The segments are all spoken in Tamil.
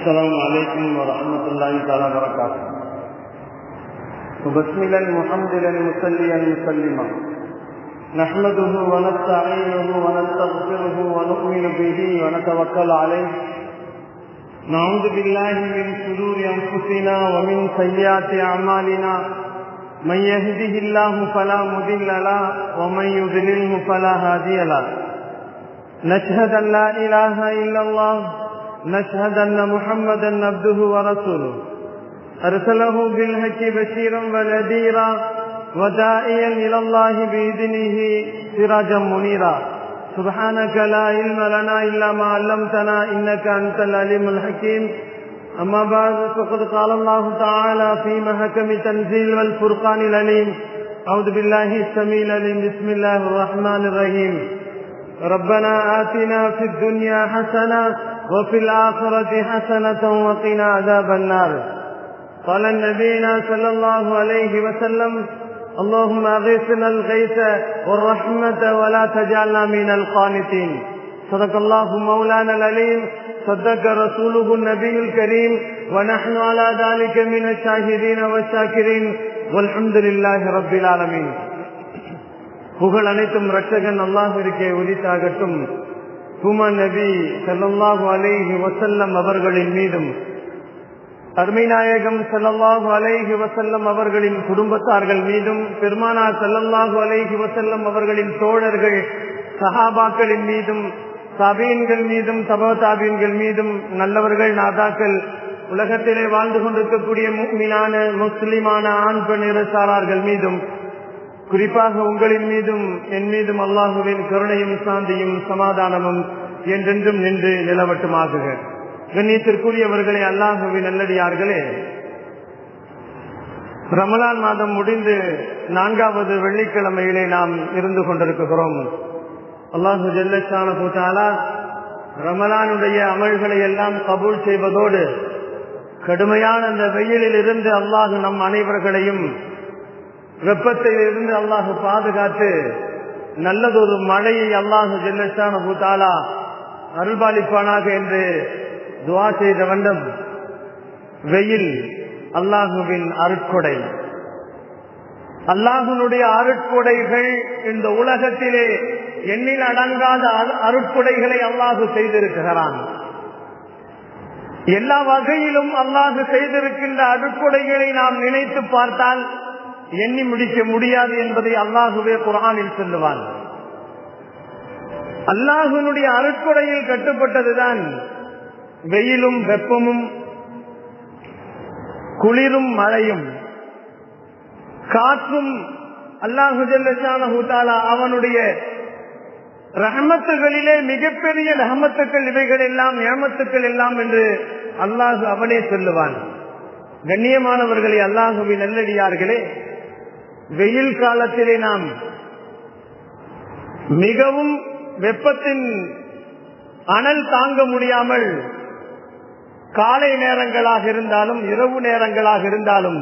السلام عليكم ورحمة الله تعالى وبركاته. وبسم الله محمدا مصليا مسلما نحمده ونستعينه ونستغفره ونؤمن به ونتوكل عليه. نعوذ بالله من شرور أنفسنا ومن سيئات أعمالنا. من يهده الله فلا مضل له ومن يضلله فلا هادي له. نشهد أن لا إله إلا الله نشهد أن محمدا عبده ورسوله أرسله بالحق بشيرا ونذيرا وداعيا إلى الله بإذنه سراجا منيرا. سبحانك لا علم لنا إلا ما علمتنا إنك أنت العليم الحكيم. أما بعد فقد قال الله تعالى في محكم تنزيل والفرقان العليم. أعوذ بالله السميع العليم. بسم الله الرحمن الرحيم. ربنا آتنا في الدنيا حسنة وفي الآخرة حسنة وقنا عذاب النار. قال النبي صلى الله عليه وسلم: اللهم أغثنا الغيث والرحمة ولا تجعلنا من القانطين. صدق الله مولانا العليم. صدق رسوله النبي الكريم. ونحن على ذلك من الشاهدين والشاكرين والحمد لله رب العالمين. புகழ் அனைத்தும் ரட்சகன் அல்லாஹ்விற்கே உரித்தாகட்டும். தூமா நபி ஸல்லல்லாஹு அலைஹி வஸல்லம் அவர்களின் மீதும், அருமை நாயகம் ஸல்லல்லாஹு அலைஹி வஸல்லம் அவர்களின் குடும்பத்தார்கள் மீதும், பெருமானார் ஸல்லல்லாஹு அலைஹி வஸல்லம் அவர்களின் தோழர்கள் சஹாபாக்களின் மீதும், தாபீன்கள் மீதும், தபா தாபீன்கள் மீதும், நல்லவர்கள் நாதாக்கள், உலகத்திலே வாழ்ந்து கொண்டிருக்கக்கூடிய முஃமினான முஸ்லிமான ஆண் பெண் இரசாளர்கள் மீதும், குறிப்பாக உங்களின் மீதும் என் மீதும் அல்லாஹுவின் கருணையும் சாந்தியும் சமாதானமும் என்றென்றும் நின்று நிலவட்டுமாகுக. கண்ணியத்திற்குரியவர்களே, அல்லாஹுவின் நல்லடியார்களே, ரமலான் மாதம் முடிந்து 4வது வெள்ளிக்கிழமையிலே நாம் இருந்து கொண்டிருக்கிறோம். அல்லாஹு ஜல்ல ஷானஹு தஆலா ரமலானுடைய அமல்களை எல்லாம் கபூல் செய்வதோடு கடுமையான அந்த வெயிலில் இருந்து அல்லாஹு நம் அனைவர்களையும் வெப்பத்தில் இருந்து அல்லாஹு பாதுகாத்து நல்லதொரு மழையை அல்லாஹு ஜல்ல ஷானஹு தஆலா அருள்பாலிப்பானாக என்று துஆ செய்த வண்ணம், வெயில் அல்லாஹுவின் அருட்கொடை. அல்லாஹுனுடைய அருட்கொடைகள் இந்த உலகத்திலே எண்ணில் அடங்காத அருட்கொடைகளை அல்லாஹு செய்திருக்கிறான். எல்லா வகையிலும் அல்லாஹு செய்திருக்கின்ற அருட்கொடைகளை நாம் நினைத்து பார்த்தால் எண்ணி முடிக்க முடியாது என்பதை அல்லாஹுவே குர்ஆனில் சொல்லுவான். அல்லாஹுனுடைய அருட்கொடையில் கட்டுப்பட்டதுதான் வெயிலும் வெப்பமும், குளிரும் மழையும், காற்றும். அல்லாஹு ஜல்ல ஷானஹு தஆலா அவனுடைய ரஹமத்துகளிலே மிகப்பெரிய ரஹமத்துக்கள் இவைகள் எல்லாம், நிஅமத்துக்கள் எல்லாம் என்று அல்லாஹு அவனே சொல்லுவான். கண்ணியமானவர்களே, அல்லாஹுவின் நல்லடியார்களே, வெயில் காலத்திலே நாம் மிகவும் வெப்பத்தின் அனல் தாங்க முடியாமல் காலை நேரங்களாக இருந்தாலும் இரவு நேரங்களாக இருந்தாலும்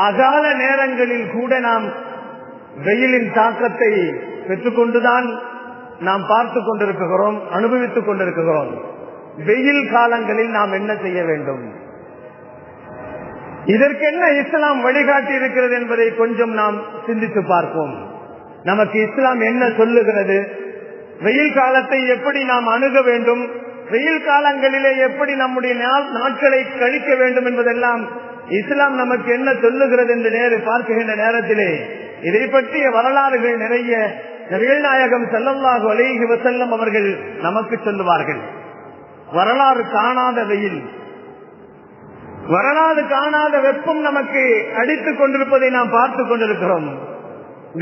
அகால நேரங்களில் கூட நாம் வெயிலின் தாக்கத்தை பெற்றுக்கொண்டுதான் நாம் பார்த்து கொண்டிருக்கிறோம், அனுபவித்துக் கொண்டிருக்கிறோம். வெயில் காலங்களில் நாம் என்ன செய்ய வேண்டும், இதற்கு என்ன இஸ்லாம் வழிகாட்டி இருக்கிறது என்பதை கொஞ்சம் நாம் சிந்தித்து பார்ப்போம். நமக்கு இஸ்லாம் என்ன சொல்லுகிறது, வெயில் காலத்தை எப்படி நாம் அணுக வேண்டும், வெயில் காலங்களிலே எப்படி நம்முடைய நாட்களை கழிக்க வேண்டும் என்பதெல்லாம் இஸ்லாம் நமக்கு என்ன சொல்லுகிறது என்று பார்க்கின்ற நேரத்திலே இதை பற்றிய வரலாறுகள் நிறைய நபிகள் நாயகம் ஸல்லல்லாஹு அலைஹி வஸல்லம் அவர்கள் நமக்கு சொல்லுவார்கள். வரலாறு காணாத வெயில், வரலாறு காணாத வெப்பம் நமக்கு அடித்துக் கொண்டிருப்பதை நாம் பார்த்து கொண்டிருக்கிறோம்.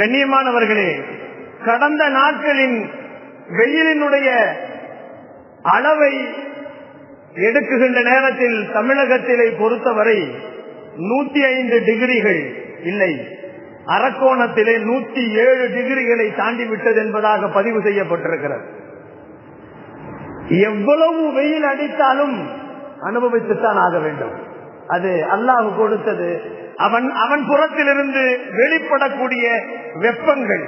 கண்ணியமானவர்களே, கடந்த நாட்களின் வெயிலினுடைய அளவை எடுக்குகின்ற நேரத்தில் தமிழகத்திலே பொறுத்தவரை 105 டிகிரிகள் இல்லை, அரக்கோணத்திலே 107 டிகிரிகளை தாண்டிவிட்டது என்பதாக பதிவு செய்யப்பட்டிருக்கிறது. எவ்வளவு வெயில் அடித்தாலும் அனுபவித்துத்தான் ஆக வேண்டும். அது அல்லாஹ் கொடுத்தது. அவன் புறத்திலிருந்து வெளிப்படக்கூடிய வெப்பங்கள்,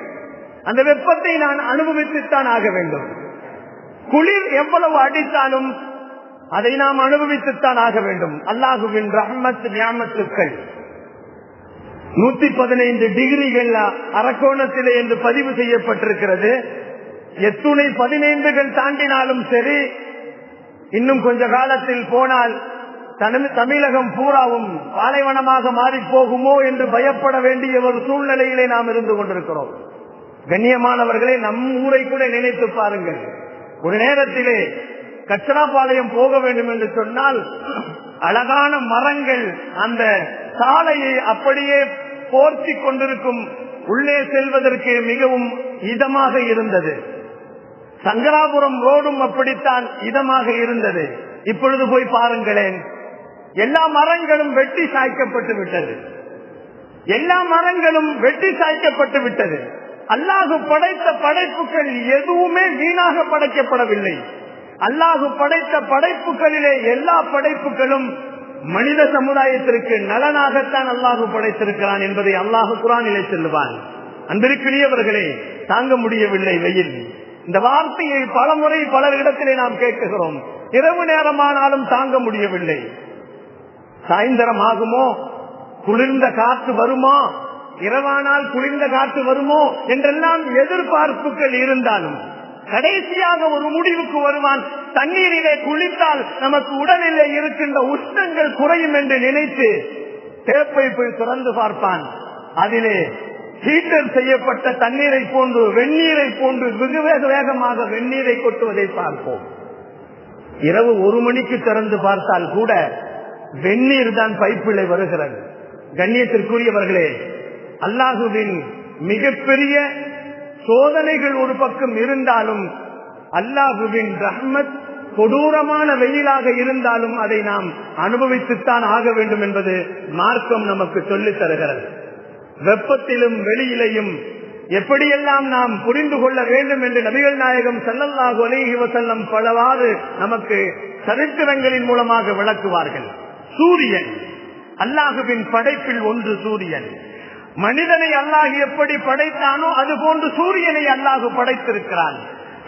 அந்த வெப்பத்தை நான் அனுபவித்துத்தான் ஆக வேண்டும். குளிர் எவ்வளவு அடித்தாலும் அதை நாம் அனுபவித்துத்தான் ஆக வேண்டும். அல்லாஹுவின் ரஹ்மத் நியாமத்துக்கள் 115 டிகிரிகள் அரக்கோணத்திலே என்று பதிவு செய்யப்பட்டிருக்கிறது. எத்துணை 15கள் தாண்டினாலும் சரி, இன்னும் கொஞ்ச காலத்தில் போனால் தமிழகம் பூராவும் பாலைவனமாக மாறி போகுமோ என்று பயப்பட வேண்டிய ஒரு சூழ்நிலையிலே நாம் இருந்து கொண்டிருக்கிறோம். கண்ணியமானவர்களே, நம் ஊரை கூட நினைத்து பாருங்கள். ஒரு நேரத்திலே கச்சராபாளையம் போக வேண்டும் என்று சொன்னால் அழகான மரங்கள் அந்த சாலையை அப்படியே போர்த்தி கொண்டிருக்கும். உள்ளே செல்வதற்கு மிகவும் இதமாக இருந்தது. சங்கராபுரம் ரோடும் அப்படித்தான் இதமாக இருந்தது. இப்பொழுது போய் பாருங்களேன், எல்லா மரங்களும் வெட்டி சாய்க்கப்பட்டு விட்டது. எல்லா மரங்களும் வெட்டி சாய்க்கப்பட்டு விட்டது. அல்லாஹு படைத்த படைப்புகள் எதுவுமே வீணாக படைக்கப்படவில்லை. அல்லாஹு படைத்த படைப்புகளிலே எல்லா படைப்புகளும் மனித சமுதாயத்திற்கு நலனாகத்தான் அல்லாஹு படைத்திருக்கிறான் என்பதை அல்லாஹு குர்ஆனிலே சொல்லுவான். அன்பிற்குரியவர்களே, தாங்க முடியவில்லை வெயில். இந்த வார்த்தையை பலமுறை பலரிடத்திலே நாம் கேட்கிறோம். இரவு நேரமானாலும் தாங்க முடியவில்லை. சாயந்தரம் ஆகுமோ, குளிர்ந்த காற்று வருமோ, இரவானால் குளிர்ந்த காற்று வருமோ என்றெல்லாம் எதிர்பார்ப்புகள் இருந்தாலும் கடைசியாக ஒரு முடிவுக்கு வருவான். தண்ணீரிலே குளித்தால் நமக்கு உடலிலே இருக்கின்ற உஷ்ணங்கள் குறையும் என்று நினைத்து டேப்பை போய் திறந்து பார்ப்பான். அதிலே ஹீட்டர் செய்யப்பட்ட தண்ணீரை போன்று வெந்நீரை போன்று வெகு வேகமாக வெந்நீரை கொட்டுவதை பார்ப்போம். இரவு 1 மணிக்கு திறந்து பார்த்தால் கூட வெந்நீர் தான் பைப்பிலே வருகிறது. கண்ணியத்திற்குரியவர்களே, அல்லாஹுவின் மிகப்பெரிய சோதனைகள் ஒரு பக்கம் இருந்தாலும் அல்லாஹுவின் ரஹ்மத் கொடூரமான வெயிலாக இருந்தாலும் அதை நாம் அனுபவித்துத்தான் ஆக வேண்டும் என்பது மார்க்கம் நமக்கு சொல்லித் தருகிறது. வெப்பத்திலும் வெளியிலையும் எப்படியெல்லாம் நாம் புரிந்து கொள்ள வேண்டும் என்று நபிகள் நாயகம் ஸல்லல்லாஹு அலைஹி வஸல்லம் பலவாறு நமக்கு சரித்திரங்களின் மூலமாக விளக்குவார்கள். சூரியன் அல்லாஹுவின் படைப்பில் ஒன்று. சூரியன் மனிதனை அல்லாஹ் எப்படி படைத்தானோ அது போன்று சூரியனை அல்லாஹு படைத்திருக்கிறான்.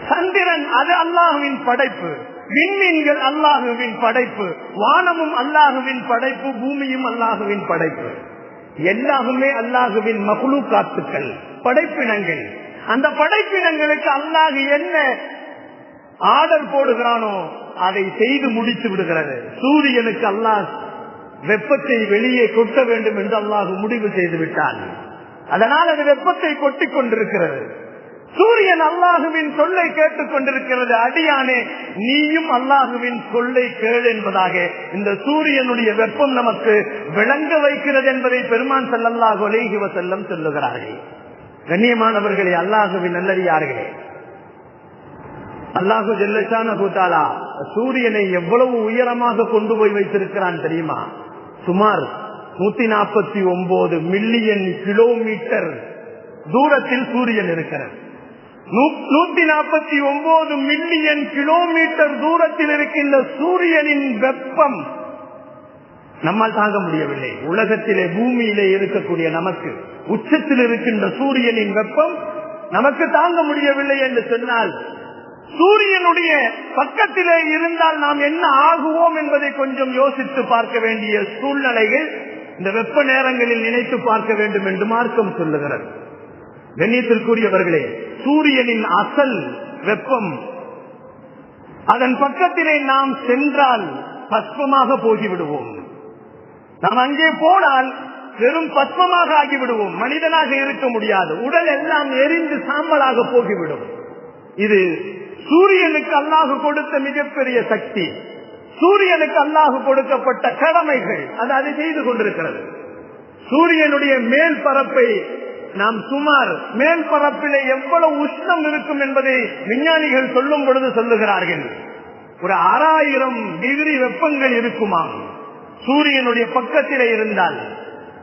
சந்திரன் அது அல்லாஹுவின் படைப்பு. விண்மீன்கள் அல்லாஹுவின் படைப்பு. வானமும் அல்லாஹுவின் படைப்பு. பூமியும் அல்லாஹுவின் படைப்பு. எல்லாருமே அல்லாஹுவின் மக்லூகாத்துக்கள், படைப்பினங்கள். அந்த படைப்பினங்களுக்கு அல்லாஹ் என்ன ஆர்டர் போடுகிறானோ அதை செய்து முடித்து விடுகிறது. சூரியனுக்கு அல்லாஹ் வெப்பத்தை வெளியே கொட்ட வேண்டும் என்று அல்லாஹ் முடிவு செய்து விட்டான். அதனால் அது வெப்பத்தை கொட்டிக் கொண்டிருக்கிறது. சூரியன் அல்லாஹுவின் சொல்லை கேட்டுக் கொண்டிருக்கிறது. அடியானே, நீயும் அல்லாஹுவின் சொல்லை கேள் என்பதாக இந்த சூரியனுடைய வெப்பம் நமக்கு விளங்க வைக்கிறது என்பதை பெருமான் ஸல்லல்லாஹு அலைஹி வஸல்லம் சொல்லுகிறார்கள். கண்ணியமானவர்களே, அல்லாஹுவின் நல்லடியார்களே, அல்லாஹு ஜல்ல ஷானஹு தஆலா சூரியனை எவ்வளவு உயரமாக கொண்டு போய் வைத்திருக்கிறான் தெரியுமா? சுமார் 149 மில்லியன் கிலோமீட்டர் தூரத்தில் சூரியன் இருக்கிறது. 149 மில்லியன் கிலோமீட்டர் தூரத்தில் இருக்கின்ற சூரியனின் வெப்பம் நம்மால் தாங்க முடியவில்லை. உலகத்திலே பூமியிலே இருக்கக்கூடிய நமக்கு உச்சத்தில் இருக்கின்ற சூரியனின் வெப்பம் நமக்கு தாங்க முடியவில்லை என்று சொன்னால், சூரியனுடைய பக்கத்திலே இருந்தால் நாம் என்ன ஆகுவோம் என்பதை கொஞ்சம் யோசித்து பார்க்க வேண்டிய சூழ்நிலைகள் இந்த வெப்ப நேரங்களில் நினைத்து பார்க்க வேண்டும் என்று மார்க்கம் சொல்லுகிறது. கண்ணியத்திற்குரியவர்களே, சூரியனின் அசல் வெப்பம், அதன் பக்கத்திலே நாம் சென்றால் பஸ்பமாக போகிவிடுவோம். நாம் அங்கே போனால் வெறும் பஸ்பமாக ஆகிவிடுவோம். மனிதனாக இருக்க முடியாது. உடல் எல்லாம் எரிந்து சாம்பலாக போகிவிடும். இது சூரியனுக்கு அல்லாஹ் கொடுத்த மிகப்பெரிய சக்தி. சூரியனுக்கு அல்லாஹ் கொடுக்கப்பட்ட கடமைகள் அது செய்து கொண்டிருக்கிறது. சூரியனுடைய மேல் பரப்பை நாம் சுமார் மேல் பரப்பிலே எவ்வளவு உஷ்ணம் இருக்கும் என்பதை விஞ்ஞானிகள் சொல்லும் பொழுது சொல்லுகிறார்கள். ஒரு 6000 டிகிரி வெப்பங்கள் இருக்குமா சூரியனுடைய பக்கத்திலே இருந்தால்.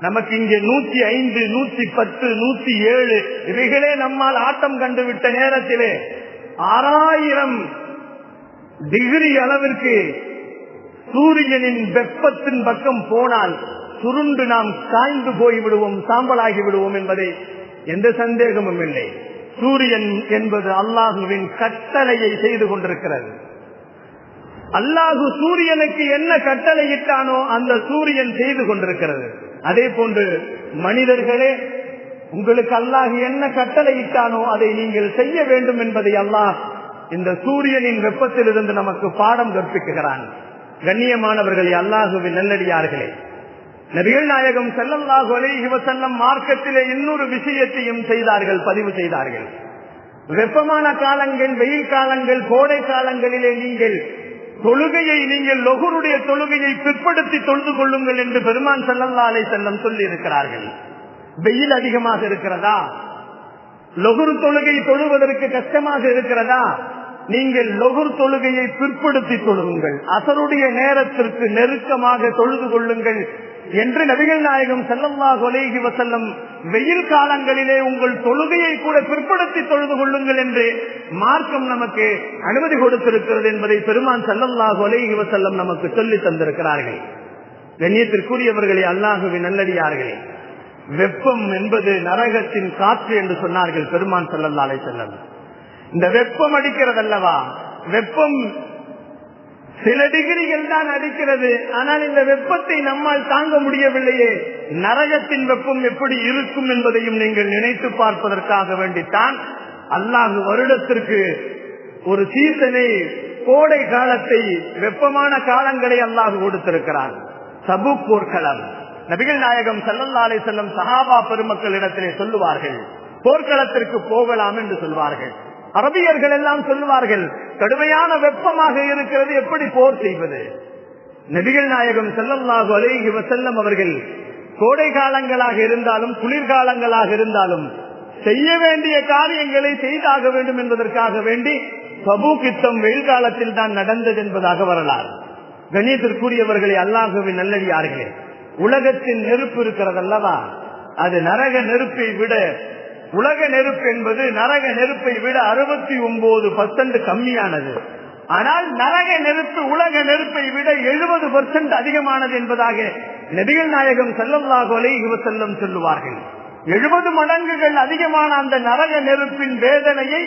நமக்கு இங்கே 105, 110, 107 இவைகளே நம்மால் ஆட்டம் கண்டுவிட்ட நேரத்திலே 6000 டிகிரி அளவிற்கு சூரியனின் வெப்பத்தின் பக்கம் போனால் சுருண்டு நாம் சாய்ந்து போய்விடுவோம், சாம்பலாகி விடுவோம் என்பதை எந்த சந்தேகமும் இல்லை. சூரியன் என்பது அல்லாஹுவின் கட்டளையை செய்து கொண்டிருக்கிறது. அல்லாஹு சூரியனுக்கு என்ன கட்டளையிட்டானோ அந்த சூரியன் செய்து கொண்டிருக்கிறது. அதே போன்று மனிதர்களே, உங்களுக்கு அல்லாஹ் என்ன கட்டளையிட்டானோ அதை நீங்கள் செய்ய வேண்டும் என்பதை அல்லாஹ் இந்த சூரியனின் வெப்பத்திலிருந்து நமக்கு பாடம் கற்பிக்கிறான். கண்ணியமானவர்களே, அல்லாஹுவின் நல்லடியார்களே, நபிகள் நாயகம் ஸல்லல்லாஹு அலைஹி வஸல்லம் மார்க்கத்திலே இன்னொரு விஷயத்தையும் பதிவு செய்தார்கள். வெப்பமான காலங்கள், வெயில் காலங்கள், கோடை காலங்களிலே நீங்கள் லொஹருடைய தொழுகையை பிற்படுத்தி தொழுது கொள்ளுங்கள் என்று பெருமான் ஸல்லல்லாஹு அலைஹி வஸல்லம் சொல்லி இருக்கிறார்கள். வெயில் அதிகமாக இருக்கிறதா? லொஹர் தொழுகை தொழுவதற்கு கஷ்டமாக இருக்கிறதா? நீங்கள் லொஹர் தொழுகையை பிற்படுத்தி தொழுங்கள், அசருடைய நேரத்திற்கு நெருக்கமாக தொழுது கொள்ளுங்கள் என்று நபிகள் நாயகம் ஸல்லல்லாஹு அலைஹி வஸல்லம் வெயில் காலங்களிலே உங்கள் தொழுகையை கூட பிற்படுத்தி தொழுது கொள்ளுங்கள் என்று மார்க்கம் நமக்கு அனுமதி கொடுத்திருக்கிறது என்பதை பெருமான் ஸல்லல்லாஹு அலைஹி வஸல்லம் நமக்கு சொல்லி தந்திருக்கிறார்கள். கண்ணியத்திற்குரியவர்களே, அல்லாஹுவின் நல்லடியார்களே, வெப்பம் என்பது நரகத்தின் காற்று என்று சொன்னார்கள் பெருமான் ஸல்லல்லாஹு அலைஹி வஸல்லம். இந்த வெப்பம் அடிக்கிறது அல்லவா, வெப்பம் சில டிகிரிகள் தான் அடிக்கிறது. ஆனால் இந்த வெப்பத்தை நம்மால் தாங்க முடியவில்லையே, நரகத்தின் வெப்பம் எப்படி இருக்கும் என்பதையும் நீங்கள் நினைத்து பார்ப்பதற்காக வேண்டித்தான் அல்லாஹ் வருடத்திற்கு ஒரு சீசனை, கோடை காலத்தை, வெப்பமான காலங்களை அல்லாஹ் கொடுத்திருக்கிறார். தபூக் போர்க்களம். நபிகள் நாயகம் ஸல்லல்லாஹு அலைஹி வஸல்லம் சஹாபா பெருமக்களிடத்திலே சொல்லுவார்கள், போர்க்களத்திற்கு போகலாம் என்று சொல்வார்கள். அரபியர்கள் எல்லாம் சொல்லுவார்கள், கடுமையான வெப்பமாக இருக்கிறது, எப்படி போர் செய்வது? நபிகள் நாயகம் ஸல்லல்லாஹு அலைஹி வஸல்லம் அவர்கள் கோடை காலங்களாக இருந்தாலும் குளிர்காலங்களாக இருந்தாலும் செய்ய வேண்டிய காரியங்களை செய்தாக வேண்டும் என்பதற்காக வேண்டி தபூக் யுத்தம் வெயில் காலத்தில் தான் நடந்தது என்பதாக வரலாறு. கண்ணியத்திற்குரியவர்களே, அல்லாஹுவின் நல்லடியார்களே, உலகத்தின் நெருப்பு இருக்கிறதல்லவா, அது நரக நெருப்பை விட, உலக நெருப்பு என்பது நரக நெருப்பை விட 69% கம்மியானது. ஆனால் நரக நெருப்பு உலக நெருப்பை விட 70% அதிகமானது என்பதாக நபிகள் நாயகம் ஸல்லல்லாஹு அலைஹி வஸல்லம் சொல்லுவார்கள். 70 மடங்குகள் அதிகமான அந்த நரக நெருப்பின் வேதனையை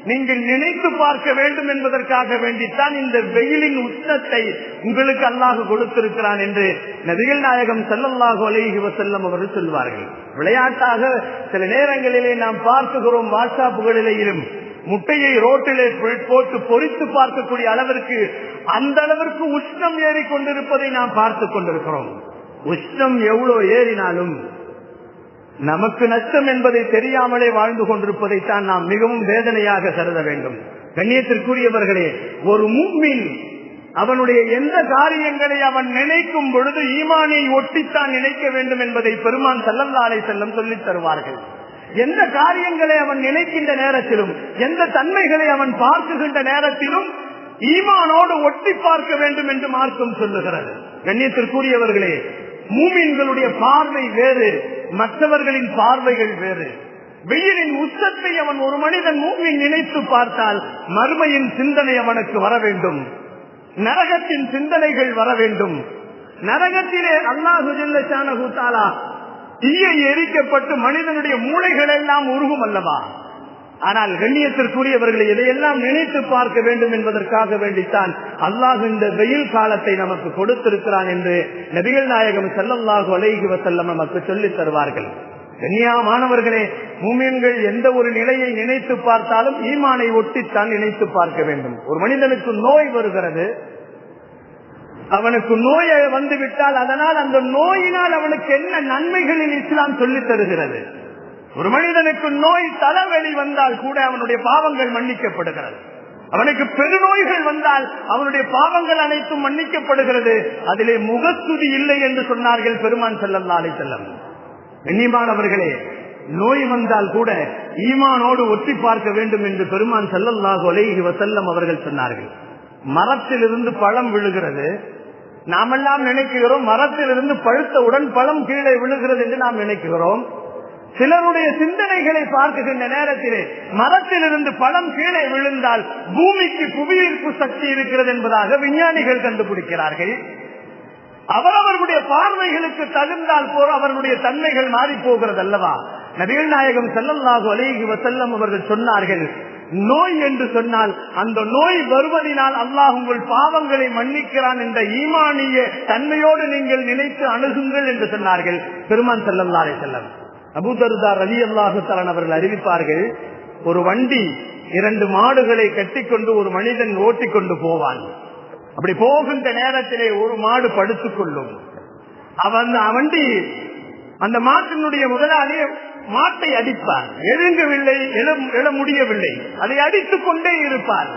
நீங்கள் நினைத்து பார்க்க வேண்டும் என்பதற்காக வேண்டித்தான் இந்த வெயிலின் உஷ்ணத்தை உங்களுக்கு அல்லாஹ் கொடுத்திருக்கிறான் என்று நபிகள் நாயகம் ஸல்லல்லாஹு அலைஹி வஸல்லம் அவர்கள் சொல்வார்கள். விளையாட்டாக சில நேரங்களிலே நாம் பார்க்கிறோம், வாட்ஸ்அப்புகளிலேயும் முட்டையை ரோட்டிலே போட்டு பொறித்து பார்க்கக்கூடிய அளவிற்கு, அந்த அளவிற்கு உஷ்ணம் ஏறிக்கொண்டிருப்பதை நாம் பார்த்து கொண்டிருக்கிறோம். உஷ்ணம் எவ்வளவு ஏறினாலும் நமக்கு நஷ்டம் என்பதை தெரியாமலே வாழ்ந்து கொண்டிருப்பதைத்தான் நாம் மிகவும் வேதனையாக கருத வேண்டும். கண்ணியத்திற்குரியவர்களே, ஒரு முஃமின் அவனுடைய எந்த காரியங்களை அவன் நினைக்கும் பொழுது ஈமானை ஒட்டித்தான் நினைக்க வேண்டும் என்பதை பெருமான் ஸல்லல்லாஹு அலைஹி வஸல்லம் சொல்லித் தருவார்கள். எந்த காரியங்களை அவன் நினைக்கின்ற நேரத்திலும், எந்த தன்மைகளை அவன் பார்க்குகின்ற நேரத்திலும் ஈமானோடு ஒட்டி பார்க்க வேண்டும் என்று மார்க்கம் சொல்லுகிறது. கண்ணியத்திற்குரியவர்களே, மூமின்களுடைய பார்வை வேறு, மற்றவர்களின் பார்வைகள் வேறு. வெயிலின் உச்சத்தை அவன் ஒரு மனிதன் மூமின் நினைத்து பார்த்தால் மறுமையின் சிந்தனை அவனுக்கு வர வேண்டும், நரகத்தின் சிந்தனைகள் வர வேண்டும். நரகத்திலே அல்லாஹு ஜல்ல ஷானஹு தஆலா தீயை எரிக்கப்பட்டு மனிதனுடைய மூளைகள் எல்லாம் உருகும் அல்லவா. ஆனால் கண்ணியத்திற்குரியவர்களை இதையெல்லாம் நினைத்து பார்க்க வேண்டும் என்பதற்காக வேண்டித்தான் அல்லாஹ் இந்த வெயில் காலத்தை நமக்கு கொடுத்திருக்கிறான் என்று நபிகள் நாயகம் ஸல்லல்லாஹு அலைஹி வஸல்லம் நமக்கு சொல்லித் தருவார்கள். கண்ணியமானவர்களே, மூமின்கள் எந்த ஒரு நிலையை நினைத்து பார்த்தாலும் ஈமானை ஒட்டித்தான் நினைத்து பார்க்க வேண்டும். ஒரு மனிதனுக்கு நோய் வருகிறது, அவனுக்கு நோய் வந்துவிட்டால் அதனால் அந்த நோயினால் அவனுக்கு என்ன நன்மைகளில் இஸ்லாம் சொல்லித் தருகிறது. ஒரு மனிதனுக்கு நோய், தலைவலி வந்தால் கூட அவனுடைய பாவங்கள் மன்னிக்கப்படுகிறது. அவனுக்கு பெருநோய்கள் வந்தால் அவனுடைய பாவங்கள் அனைத்தும் மன்னிக்கப்படுகிறது. அதிலே முகஸ்துதி இல்லை என்று சொன்னார்கள் பெருமான் ஸல்லல்லாஹு அலைஹி வஸல்லம். கண்ணியமானவர்களே, நோய் வந்தால் கூட ஈமானோடு ஒட்டி பார்க்க வேண்டும் என்று பெருமான் ஸல்லல்லாஹு அலைஹி வஸல்லம் அவர்கள் சொன்னார்கள். மரத்திலிருந்து பழம் விழுகிறது, நாமெல்லாம் நினைக்கிறோம் மரத்திலிருந்து பழுத்தவுடன் பழம் கீழே விழுகிறது என்று நாம் நினைக்கிறோம். சிலருடைய சிந்தனைகளை பார்க்கின்ற நேரத்திலே மரத்திலிருந்து பழம் கீழே விழுந்தால் பூமிக்கு புவியீர்ப்பு சக்தி இருக்கிறது என்பதாக விஞ்ஞானிகள் கண்டுபிடிக்கிறார்கள். அவரவர்களுடைய பார்வைகளுக்கு தகுந்தால் போற அவர்களுடைய தன்மைகள் மாறி போகிறது அல்லவா. நபிகள் நாயகம் ஸல்லல்லாஹு அலைஹி வஸல்லம் அவர்கள் சொன்னார்கள், நோய் என்று சொன்னால் அந்த நோய் வருவதனால் அல்லாஹ் உங்கள் பாவங்களை மன்னிக்கிறான் என்ற ஈமானிய தன்மையோடு நீங்கள் நினைத்து அணுகுங்கள் என்று சொன்னார்கள் பெருமான் ஸல்லல்லாஹு அலைஹி வஸல்லம். அபூ தர்தா ரலியல்லாஹு தஆலா அவர்கள் அறிவிப்பார்கள், ஒரு வண்டி 2 மாடுகளை கட்டிக்கொண்டு ஒரு மனிதன் ஓட்டிக்கொண்டு போவான். அப்படி போகின்ற நேரத்திலே ஒரு மாடு படுத்துக் கொள்ளும். வண்டி அந்த மாட்டினுடைய முதலாளி மாட்டை அடிப்பார், எழுங்கவில்லை, எழ முடியவில்லை, அதை அடித்துக் கொண்டே இருப்பார்.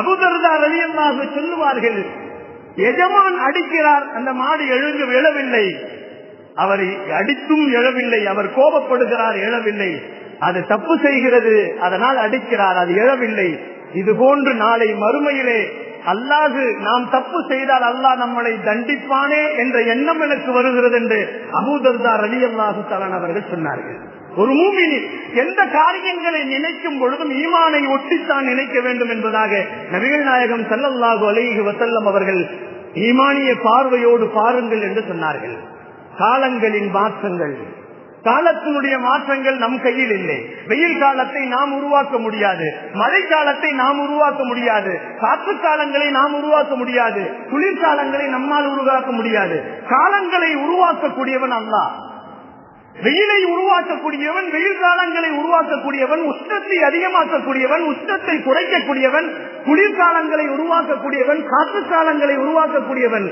அபூ தர்தா ரலியல்லாஹு சொல்லுவார்கள், எஜமான் அடிக்கிறார், அந்த மாடு எழவில்லை, அவரை அடித்தும் எழவில்லை, அவர் கோபப்படுகிறார், எழவில்லை, அது தப்பு செய்கிறது, அதனால் அடிக்கிறார், அது எழவில்லை. இது போன்று நாளை மறுமையிலே அல்லாஹ் நாம் தப்பு செய்தால் அல்லாஹ் நம்மளை தண்டிப்பானே என்ற எண்ணம் எனக்கு வருகிறது என்று அபூ தர்தா ரலியல்லாஹு தஆலா அவர்கள் சொன்னார்கள். ஒரு மூமின் எந்த காரியங்களை நினைக்கும் பொழுதும் ஈமானை ஒட்டித்தான் நினைக்க வேண்டும் என்பதாக நபிகள் நாயகம் ஸல்லல்லாஹு அலைஹி வஸல்லம் அவர்கள் ஈமானிய பார்வையோடு பாருங்கள் என்று சொன்னார்கள். காலங்களின் மாற்றங்கள், காலத்தினுடைய மாற்றங்கள் நம் கையில் இல்லை. வெயில் காலத்தை நாம் உருவாக்க முடியாது, மழை காலத்தை நாம் உருவாக்க முடியாது, காற்று காலங்களை நாம் உருவாக்க முடியாது, குளிர்காலங்களை நம்மால் உருவாக்க முடியாது. காலங்களை உருவாக்கக்கூடியவன் அல்லாஹ். வெயிலை உருவாக்கக்கூடியவன், வெயில் காலங்களை உருவாக்கக்கூடியவன், உஷ்ணத்தை அதிகமாக்கக்கூடியவன், உஷ்ணத்தை குறைக்கக்கூடியவன், குளிர்காலங்களை உருவாக்கக்கூடியவன், காற்று காலங்களை உருவாக்கக்கூடியவன்.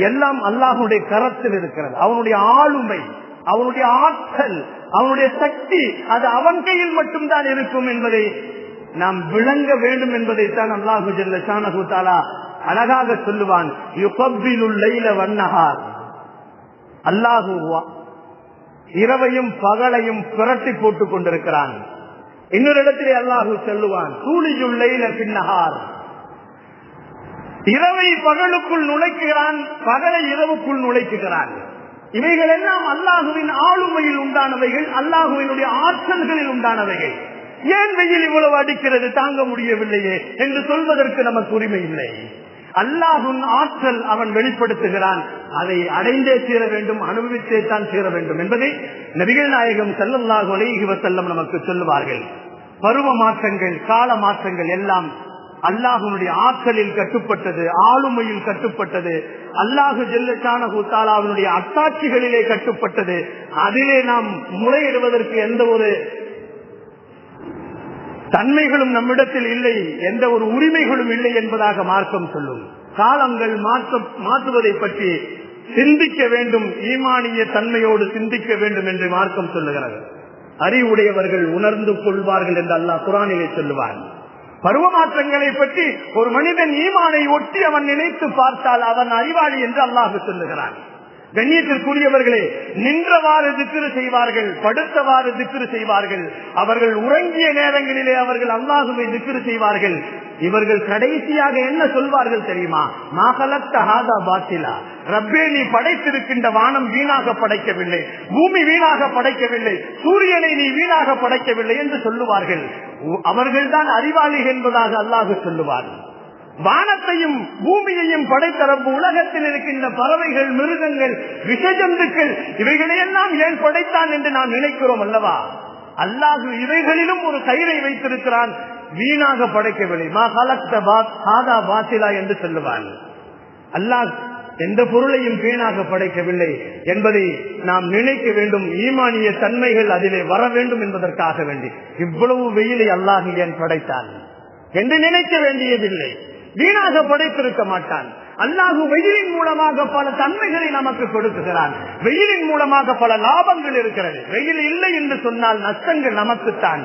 எல்லாம் அல்லாஹ்வுடைய கரத்தில் இருக்கிறது. அவனுடைய ஆளுமை, அவனுடைய ஆற்றல், அவனுடைய சக்தி, அது அவன் கையில் மட்டும்தான் இருக்கும் என்பதை நாம் விளங்க வேண்டும் என்பதைத்தான் அல்லாஹு ஜல்ல ஷானஹு தஆலா அழகாக சொல்லுவான். யுகப்பிலுல் லைல வன்னஹார், அல்லாஹு இரவையும் பகலையும் புரட்டி போட்டுக் கொண்டிருக்கிறான். இன்னொரு இடத்திலே அல்லாஹு சொல்லுவான், தூலியுல் லைல பின்னஹார், இரவை பகலுக்குள் நுழைக்கிறான், பகலை இரவுக்குள் நுழைக்கிறான். இவைகள் எல்லாம் அல்லாஹுவின் ஆளுமையில் உண்டானவைகள், அல்லாஹுவினுடைய ஆற்றல்களில் உண்டானவைகள். ஏன் வெயில் இவ்வளவு அடிக்கிறது, தாங்க முடியவில்லையே என்று சொல்வதற்கு நமக்கு உரிமை இல்லை. அல்லாஹ்வின் ஆற்றல் அவன் வெளிப்படுத்துகிறான். அதை அடைந்தே தீர வேண்டும், அனுபவித்தே தான் தீர வேண்டும் என்பதை நபிகள் நாயகம் ஸல்லல்லாஹு அலைஹி வஸல்லம் நமக்கு சொல்லுவார்கள். பருவ மாற்றங்கள், கால மாற்றங்கள் எல்லாம் அல்லாஹ்வுடைய ஆற்றலில் கட்டுப்பட்டது, ஆளுமையில் கட்டுப்பட்டது, அல்லாஹு ஜல்ல ஷானஹு தஆலாவினுடைய அத்தாட்சிகளிலே கட்டுப்பட்டது. அதிலே நாம் முறையிடுவதற்கு எந்த ஒரு தன்மைகளும் நம்மிடத்தில் இல்லை, எந்த ஒரு உரிமைகளும் இல்லை என்பதாக மார்க்கம் சொல்லும். காலங்கள் மாற்றுவதை பற்றி சிந்திக்க வேண்டும், ஈமானிய தன்மையோடு சிந்திக்க வேண்டும் என்று மார்க்கம் சொல்லுகிறது. அறிவுடையவர்கள் உணர்ந்து கொள்வார்கள் என்று அல்லாஹ் குர்ஆனிலே சொல்லுவார். பருவ மாற்றங்களை பற்றி ஒரு மனிதன் ஈமானை ஒட்டி அவன் நினைத்து பார்த்தால் அவன் அறிவாளி என்று அல்லாஹ் சொல்லுகிறான். கண்ணியத்திற்குரியவர்களே, நின்றவாறு திக்ரு செய்வார்கள், படுத்தவாறு திக்ரு செய்வார்கள், அவர்கள் உறங்கிய நேரங்களிலே அவர்கள் அல்லாஹுவை திக்ரு செய்வார்கள். இவர்கள் கடைசியாக என்ன சொல்வார்கள் தெரியுமா? மாகலத்த ஹாதா பாத்திலா, ரப்பே நீ படைத்திருக்கின்ற வானம் வீணாக படைக்கவில்லை, பூமி வீணாக படைக்கவில்லை, சூரியனை நீ வீணாக படைக்கவில்லை என்று சொல்லுவார்கள். அவர்கள் தான் அறிவாளிகள் என்பதாக அல்லாஹ் சொல்லுவார். வானத்தையும் பூமியையும் படைத்தரப்பு உலகத்தில் இருக்கின்ற பறவைகள், மிருகங்கள், விஷஜந்துக்கள், இவைகளையெல்லாம் ஏன் படைத்தான் என்று நாம் நினைக்கிறோம் அல்லவா? அல்லாஹ் இவைகளிலும் ஒரு கயிறை வைத்திருக்கிறான், வீணாக படைக்கவில்லை. மா கலக்த ஹாதா பாத்திலா என்று சொல்லுவான். அல்லாஹ் எந்த பொருளையும் வீணாக படைக்கவில்லை என்பதை நாம் நினைக்க வேண்டும். ஈமானிய தன்மைகள் அதிலே வர வேண்டும் என்பதற்காக வேண்டி இவ்வளவு வெயிலை அல்லாஹ் ஏன் படைத்தான் என்று நினைக்க வேண்டியதில்லை. வீணாக படைத்திருக்க மாட்டான். அல்லாஹ் வெயிலின் மூலமாக பல தன்மைகளை நமக்கு கொடுக்குகிறான். வெயிலின் மூலமாக பல லாபங்கள் இருக்கிறது. வெயில் இல்லை என்று சொன்னால் நஷ்டங்கள் நமக்குத்தான்.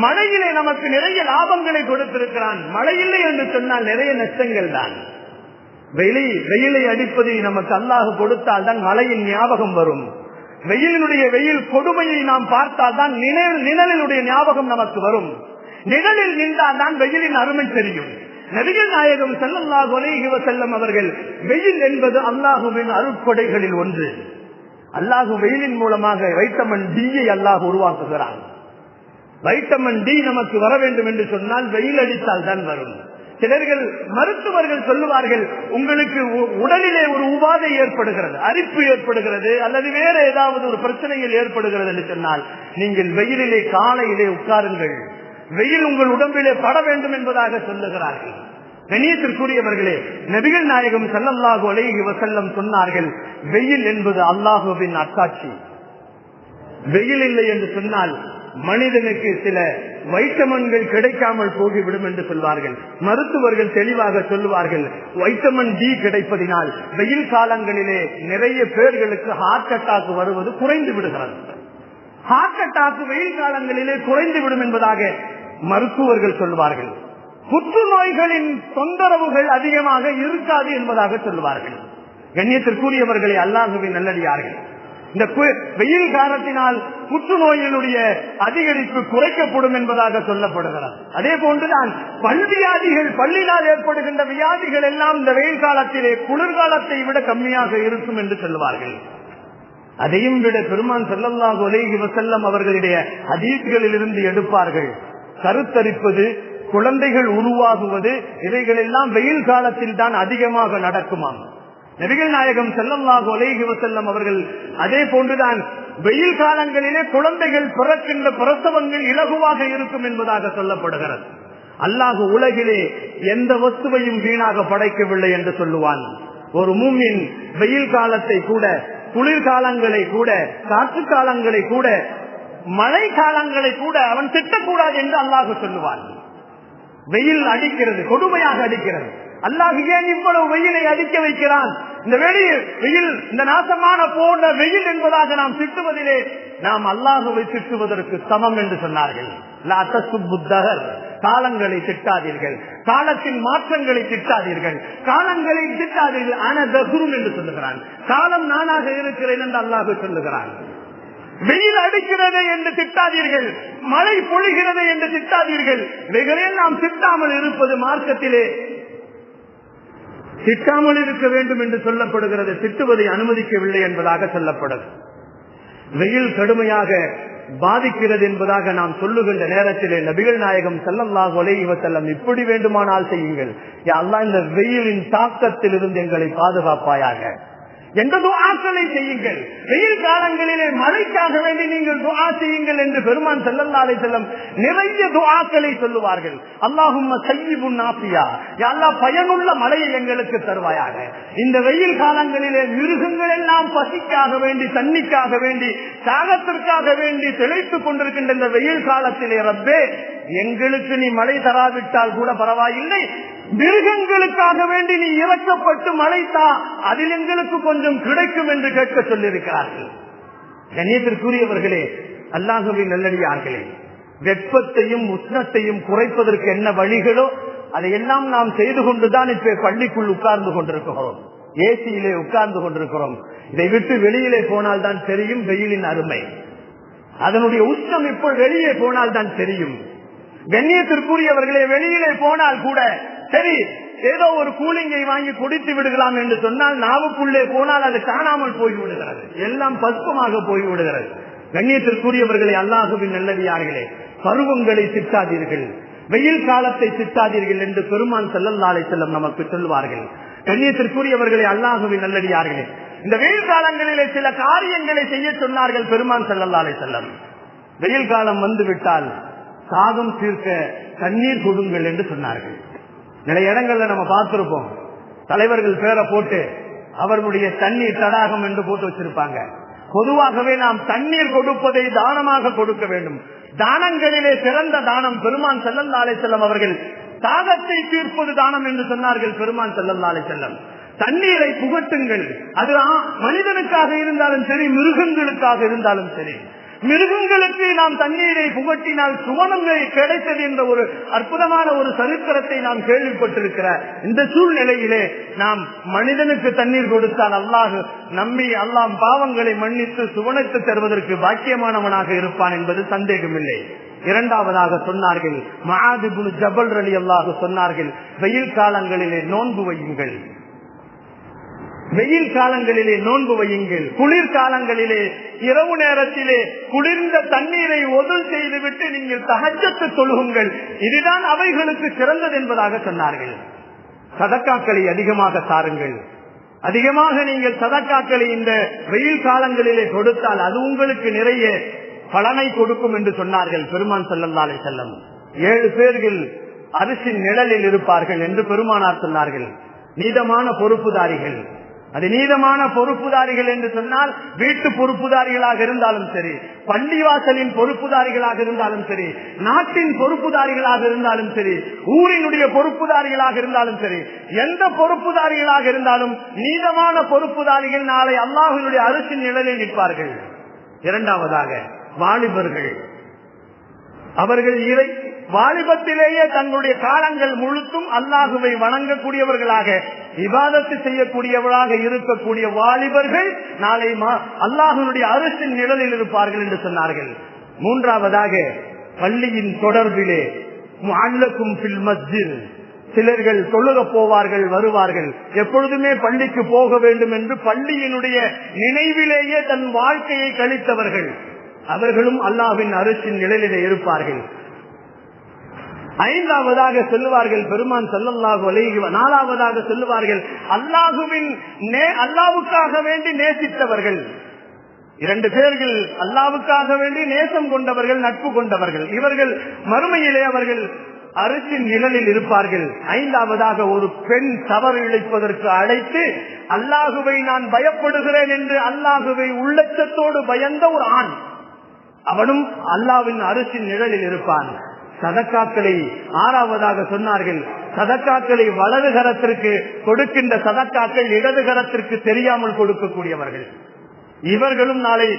மழையிலே நமக்கு நிறைய லாபங்களை கொடுத்திருக்கிறான். மழை இல்லை என்று சொன்னால் நிறைய நஷ்டங்கள் தான். வெயிலை அடிப்பதை நமக்கு அல்லாஹ் கொடுத்தால் தான் மழையின் ஞாபகம் வரும். வெயில் கொடுமையை நாம் பார்த்தால் தான் நிழலினுடைய ஞாபகம் நமக்கு வரும். நிழலில் நின்றால் தான் வெயிலின் அருமை தெரியும். நபிகள் நாயகம் ஸல்லல்லாஹு அலைஹி வஸல்லம் அவர்கள், வெயில் என்பது அல்லாஹுவின் அருட்கொடைகளில் ஒன்று. அல்லாஹ் வெயிலின் மூலமாக வைட்டமின் டியை அல்லாஹ் உருவாக்குகிறான். வைட்டமின் டி நமக்கு வர வேண்டும் என்று சொன்னால் வெயில் அடித்தால் தான் வரும். சிலர்கள் மருத்துவர்கள் சொல்லுவார்கள், உங்களுக்கு உடலிலே ஒரு உபாதை ஏற்படுகிறது, அரிப்பு ஏற்படுகிறது, அல்லது வேற ஏதாவது ஒரு பிரச்சனைகள் ஏற்படுகிறது என்று சொன்னால் நீங்கள் வெயிலிலே காலையிலே உட்காருங்கள், வெயில் உங்கள் உடம்பிலே பட வேண்டும் என்பதாக சொல்லுகிறார்கள். கண்ணியத்திற்குரியவர்களே, நபிகள் நாயகம் ஸல்லல்லாஹு அலைஹி வஸல்லம் சொன்னார்கள், வெயில் என்பது அல்லாஹுவின் அத்தாட்சி. வெயில் இல்லை என்று சொன்னால் மனிதனுக்கு சில வைட்டமின்கள் கிடைக்காமல் போய்விடும் என்று சொல்வார்கள். மருத்துவர்கள் தெளிவாக சொல்லுவார்கள், வைட்டமின் டி கிடைப்பதினால் வெயில் காலங்களிலே நிறைய பேர்களுக்கு ஹார்ட் அட்டாக் வருவது குறைந்து விடுகிறது. ஹார்ட் அட்டாக் வெயில் காலங்களிலே குறைந்து விடும் என்பதாக மருத்துவர்கள் சொல்வார்கள். புற்றுநோய்களின் தொந்தரவுகள் அதிகமாக இருக்காது என்பதாக சொல்லுவார்கள். கண்ணியத்திற்குரியவர்களை அல்லாஹ்வின் நல்லடியார்கள், இந்த வெயில் காலத்தினால் புற்றுநோயினுடைய அதிகரிப்பு குறைக்கப்படும் என்பதாக சொல்லப்படுகிறது. அதே போன்றுதான் பல்வியாதிகள், பல்லினால் ஏற்படுகின்ற வியாதிகள் எல்லாம் இந்த வெயில் காலத்திலே குளிர்காலத்தை விட கம்மியாக இருக்கும் என்று சொல்லுவார்கள். அதையும் விட பெருமான் ஸல்லல்லாஹு அலைஹி வஸல்லம் அவர்களுடைய ஹதீஸ்களில் இருந்து எடுப்பார்கள். கருத்தரிப்பது, குழந்தைகள் உருவாகுவது, இவைகள் எல்லாம் வெயில் காலத்தில் தான் அதிகமாக நடக்குமாம். நபிகள் நாயகம் ஸல்லல்லாஹு அலைஹி வஸல்லம் அவர்கள் அதே போன்றுதான் வெயில் காலங்களிலே குழந்தைகள் பிறக்கின்ற பிரசவங்கள் இலகுவாக இருக்கும் என்பதாக சொல்லப்படுகிறது. அல்லாஹ் உலகிலே எந்த வஸ்துவையும் வீணாக படைக்கவில்லை என்று சொல்லுவான். ஒரு மூமின் வெயில் காலத்தை கூட, குளிர்காலங்களை கூட, காற்று காலங்களை கூட, மழை காலங்களை கூட அவன் திட்டக்கூடாது என்று அல்லாஹ் சொல்லுவான். வெயில் அடிக்கிறது, கொடுமையாக அடிக்கிறது. அல்லாஹ் ஏன் இவ்வளவு வெயிலை அடிக்க வைக்கிறான்? இந்த வெயில், இந்த நாசமான போன்ற வெயில் என்பதாக நாம் திட்டுவதிலே நாம் அல்லாஹுவை திட்டுவதற்கு சமம் என்று சொன்னார்கள். காலங்களை திட்டாதீர்கள், காலத்தின் மாற்றங்களை திட்டாதீர்கள், காலங்களை திட்டாதீர்கள். ஆனதகுரும் என்று சொல்லுகிறான். காலம் நானாக இருக்கிறேன் என்று அல்லாஹ் சொல்லுகிறான். வெயில் அடிக்கிறது என்று திட்டாதீர்கள், மழை பொழிகிறது என்று திட்டாதீர்கள். இவைகளில் நாம் திட்டாமல் இருப்பது மார்க்கத்திலே திட்டாமல் இருக்க வேண்டும் என்று சொல்லப்படுகிறது. திட்டுவதை அனுமதிக்கவில்லை என்பதாக சொல்லப்படுது. வெயில் கடுமையாக பாதிக்கிறது என்பதாக நாம் சொல்லுகின்ற நேரத்திலே நபிகள் நாயகம் ஸல்லல்லாஹு அலைஹி வஸல்லம் இப்படி வேண்டுமானால் செய்யுங்கள், யா அல்லாஹ் இந்த வெயிலின் தாக்கத்தில் இருந்து எங்களை பாதுகாப்பாயாக என்ற துஆக்களை செய்யுங்கள். வெயில் காலங்களிலே மழைக்காக வேண்டி நீங்கள் துஆ செய்யுங்கள் என்று பெருமான் ஸல்லல்லாஹு அலைஹி வஸல்லம் நிறைய துஆக்களை சொல்லுவார்கள். அல்லாஹும்ம ஸய்யிபுன் நாஃபியா, யா அல்லாஹ் பயனுள்ள மழையை எங்களுக்கு தருவாயாக. இந்த வெயில் காலங்களிலே மிருகங்கள் எல்லாம் பசிக்காக வேண்டி, தண்ணிக்காக வேண்டி, தாகத்திற்காக வேண்டி திளைத்துக் கொண்டிருக்கின்ற இந்த வெயில் காலத்திலே ரப்பே எங்களுக்கு நீ மழை தராவிட்டால் கூட பரவாயில்லை, மிருகங்களுக்காக வேண்டி நீ இறக்கப்பட்டு மழைத்தா, அதில் எங்களுக்கு கொஞ்சம் கிடைக்கும் என்று கேட்க சொல்லியிருக்கிறார்கள். கண்ணியத்திற்குரியவர்களே, அல்லாஹ்வின் நல்லடியார்களே, வெப்பத்தையும் உஷ்ணத்தையும் குறைப்பதற்கு என்ன வழிகளோ அதையெல்லாம் நாம் செய்து கொண்டுதான் இப்ப பள்ளிக்குள் உட்கார்ந்து கொண்டிருக்கிறோம், ஏசியிலே உட்கார்ந்து கொண்டிருக்கிறோம். இதை விட்டு வெளியிலே போனால் தான் தெரியும் வெயிலின் அருமை. அதனுடைய உஷ்ணம் இப்போ வெளியே போனால் தான் தெரியும். கண்ணியத்திற்குரியவர்களே, வெளியிலே போனால் கூட சரி ஏதோ ஒரு கூலிங்கை வாங்கி குடித்து விடுகலாம் என்று சொன்னால் நாவுக்குள்ளே போனால் அது காணாமல் போய்விடுகிறது, எல்லாம் பஸ்பமாக போய்விடுகிறது. கண்ணியத்திற்குரியவர்களே, அல்லாஹ்வின் நல்லடியார்களே, பருவங்களை திட்டாதீர்கள், வெயில் காலத்தை திட்டாதீர்கள் என்று பெருமான் ஸல்லல்லாஹு அலைஹி வஸல்லம் நமக்கு சொல்வார்கள். கண்ணியத்திற்குரியவர்களே, அல்லாஹ்வின் நல்லடியார்களே, இந்த வெயில் காலங்களிலே சில காரியங்களை செய்ய சொன்னார்கள் பெருமான் ஸல்லல்லாஹு அலைஹி வஸல்லம். வெயில் காலம் வந்துவிட்டால் தாகம் தீர்க்க தண்ணீர் கொடுங்கள் என்று சொன்னார்கள். நிறைய இடங்கள்ல நம்ம பார்த்திருப்போம், தலைவர்கள் பேரை போட்டு அவர்களுடைய தண்ணீர் தடாகம் என்று போட்டு வச்சிருப்பாங்க. பொதுவாகவே நாம் தண்ணீர் கொடுப்பதை தானமாக கொடுக்க வேண்டும். தானங்களிலே சிறந்த தானம் பெருமான் ஸல்லல்லாஹு அலைஹி வஸல்லம் அவர்கள் தாகத்தை தீர்ப்பது தானம் என்று சொன்னார்கள். பெருமான் ஸல்லல்லாஹு அலைஹி வஸல்லம் தண்ணீரை புகட்டுங்கள், அது மனிதனுக்காக இருந்தாலும் சரி, மிருகங்களுக்காக இருந்தாலும் சரி. மிருகங்களுக்கு நாம் தண்ணீரை புகட்டினால் சுவனங்கள் கிடைத்தது என்ற ஒரு அற்புதமான ஒரு சரித்திரத்தை நாம் கேள்விப்பட்டிருக்கிற இந்த சூழ்நிலையிலே நாம் மனிதனுக்கு தண்ணீர் கொடுத்தால் அல்லாஹ் நம்பி அல்லாஹ் பாவங்களை மன்னித்து சுவனத்தை தருவதற்கு பாக்கியமானவனாக இருப்பான் என்பது சந்தேகமில்லை. இரண்டாவதாக சொன்னார்கள், முஆத் இப்னு ஜபல் ரலியல்லாஹு சொன்னார்கள், வெயில் காலங்களிலே நோன்பு வையுங்கள், வெயில் காலங்களிலே நோன்பு வையுங்கள், குளிர்காலங்களிலே இரவு நேரத்திலே குளிர்ந்த தண்ணீரை ஒதுல் செய்துவிட்டு நீங்கள் தஹஜ்ஜத் தொழுகுங்கள், இதுதான் அவைகளுக்கு சிறந்தது என்பதாக சொன்னார்கள். சதக்காக்களை அதிகமாக தாருங்கள், அதிகமாக நீங்கள் சதக்காக்களை இந்த வெயில் காலங்களிலே கொடுத்தால் அது உங்களுக்கு நிறைய பலனை கொடுக்கும் என்று சொன்னார்கள் பெருமான் ஸல்லல்லாஹு அலைஹி வஸல்லம். 7 பேர்கள் அரிசின் நிழலில் இருப்பார்கள் என்று பெருமானார் சொன்னார்கள். நீதமான பொறுப்புதாரிகள். அது நீதமான பொறுப்புதாரிகள் என்று சொன்னால் வீட்டு பொறுப்புதாரிகளாக இருந்தாலும் சரி, பள்ளிவாசலின் பொறுப்புதாரிகளாக இருந்தாலும் சரி, நாட்டின் பொறுப்புதாரிகளாக இருந்தாலும் சரி, ஊரினுடைய பொறுப்புதாரிகளாக இருந்தாலும் சரி, எந்த பொறுப்புதாரிகளாக இருந்தாலும் நீதமான பொறுப்புதாரிகள் நாளை அல்லாஹ்வினுடைய அரிசின் நிழலில் நிற்பார்கள். இரண்டாவதாக வாலிபர்கள். அவர்கள் வாலிபத்திலேயே தங்களுடைய காலங்கள் முழுத்தும் அல்லாஹுவை வணங்கக்கூடியவர்களாக, இபாதத்து செய்யக்கூடியவர்களாக இருக்கக்கூடிய வாலிபர்கள் நாளை அல்லாஹ்வினுடைய அரிசின் நிழலில் இருப்பார்கள் என்று சொன்னார்கள். மூன்றாவதாக பள்ளியின் தொடர்பிலே முஅல்லகும் ஃபில் மஸ்ஜித். சிலர்கள் தொழுக போவார்கள், வருவார்கள், எப்பொழுதுமே பள்ளிக்கு போக வேண்டும் என்று பள்ளியினுடைய நினைவிலேயே தன் வாழ்க்கையை கழித்தவர்கள், அவர்களும் அல்லாஹ்வின் அரிசின் நிழலிலே இருப்பார்கள். ஐந்தாவதாக சொல்லுவார்கள் பெருமான் ஸல்லல்லாஹு அலைஹி வஸல்லம், நாலாவதாக சொல்லுவார்கள் அல்லாஹ்வுக்காக வேண்டி நேசித்தவர்கள். 2 பேர்கள் அல்லாஹ்வுக்காக வேண்டி நேசம் கொண்டவர்கள், நட்பு கொண்டவர்கள். இவர்கள் மறுமையிலே அவர்கள் அரிசின் நிழலில் இருப்பார்கள். ஐந்தாவதாக ஒரு பெண் தவறு இழைப்பதற்கு அழைத்து அல்லாஹுவை நான் பயப்படுகிறேன் என்று அல்லாஹுவை உள்ளச்சத்தோடு பயந்த ஒரு ஆண், அவனும் அல்லாஹ்வின் அரிசின் நிழலில் இருப்பான். சதக்காக்களை ஆறாவதாக சொன்னார்கள். சதக்காக்களை வலது கரத்திற்கு கொடுக்கின்ற சதக்காக்கள் இடது கரத்திற்கு தெரியாமல் கொடுக்கக்கூடியவர்கள், இவர்களும் நாளை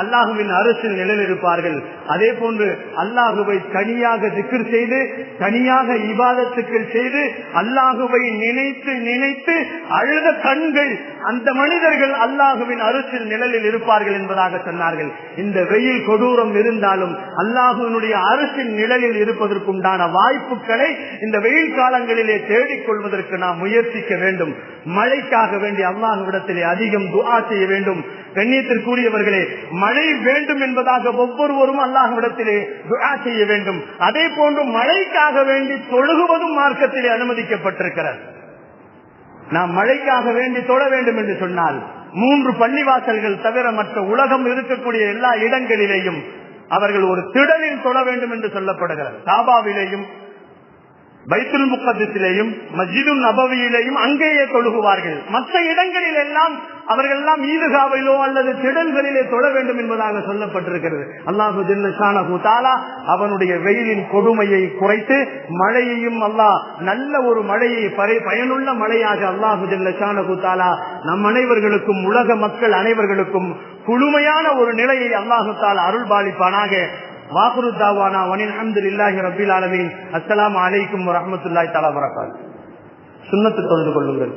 அல்லாஹுவின் அரிசில் நிழலில் இருப்பார்கள். அதே போன்று அல்லாஹுவை தனியாக திக்ர் செய்து, தனியாக இபாதத்துக்கள் செய்து, அல்லாஹுவை நினைத்து நினைத்து அழுத கண்கள், அந்த மனிதர்கள் அல்லாஹுவின் அரிசில் நிழலில் இருப்பார்கள் என்பதாக சொன்னார்கள். இந்த வெயில் கொடூரம் இருந்தாலும் அல்லாஹுவினுடைய அரிசில் நிழலில் இருப்பதற்குண்டான வாய்ப்புகளை இந்த வெயில் காலங்களிலே தேடிக்கொள்வதற்கு நாம் முயற்சிக்க வேண்டும். மழைக்காக வேண்டி அல்லாஹ்விடத்திலே அதிகம் துஆ செய்ய வேண்டும். கண்ணியத்திற்குரியவர்களே, மழை வேண்டும் என்பதாக ஒவ்வொருவரும் அல்லாஹ்விடத்திலே துஆ செய்ய வேண்டும். அதே போன்று மழைக்காக வேண்டி தொழுகுவதும் மார்க்கத்திலே அனுமதிக்கப்பட்டிருக்கிறது. நாம் மழைக்காக வேண்டி தொழ வேண்டும் என்று சொன்னால் 3 பள்ளிவாசல்கள் தவிர மற்ற உலகம் இருக்கக்கூடிய எல்லா இடங்களிலேயும் அவர்கள் ஒரு திடலில் தொழ வேண்டும் என்று சொல்லப்படுகிறது. காபாவிலேயும், பைத்துல் முகத்திலேயும், மஸ்ஜிது நபவியிலேயும் அங்கேயே தொழுகுவார்கள். மற்ற இடங்களில் எல்லாம் அவர்கள் எல்லாம் ஈதுகாவிலோ அல்லது திடல்களிலே தொழ வேண்டும் என்பதாக சொல்லப்பட்டிருக்கிறது. அல்லாஹு ஜல்ல ஷானஹு தஆலா அவனுடைய வெயிலின் கொடுமையை குறைத்து மழையையும் அல்லாஹ் நல்ல ஒரு மழையை, பயனுள்ள மழையாக அல்லாஹு ஜல்ல ஷானஹு தஆலா நம் அனைவர்களுக்கும், உலக மக்கள் அனைவர்களுக்கும் குளுமையான ஒரு நிலையை அல்லாஹு தஆலா அருள் பாலிப்பானாக. வாகுரு தாவானா வனில் அல்ஹம்துலில்லாஹி ரப்பில் ஆலமீன். அஸ்ஸலாமு அலைக்கும் வரஹ்மத்துல்லாஹி தஆலா வபரகாத்துஹு. சுன்னத்து தொழுது கொள்ளுங்கள்.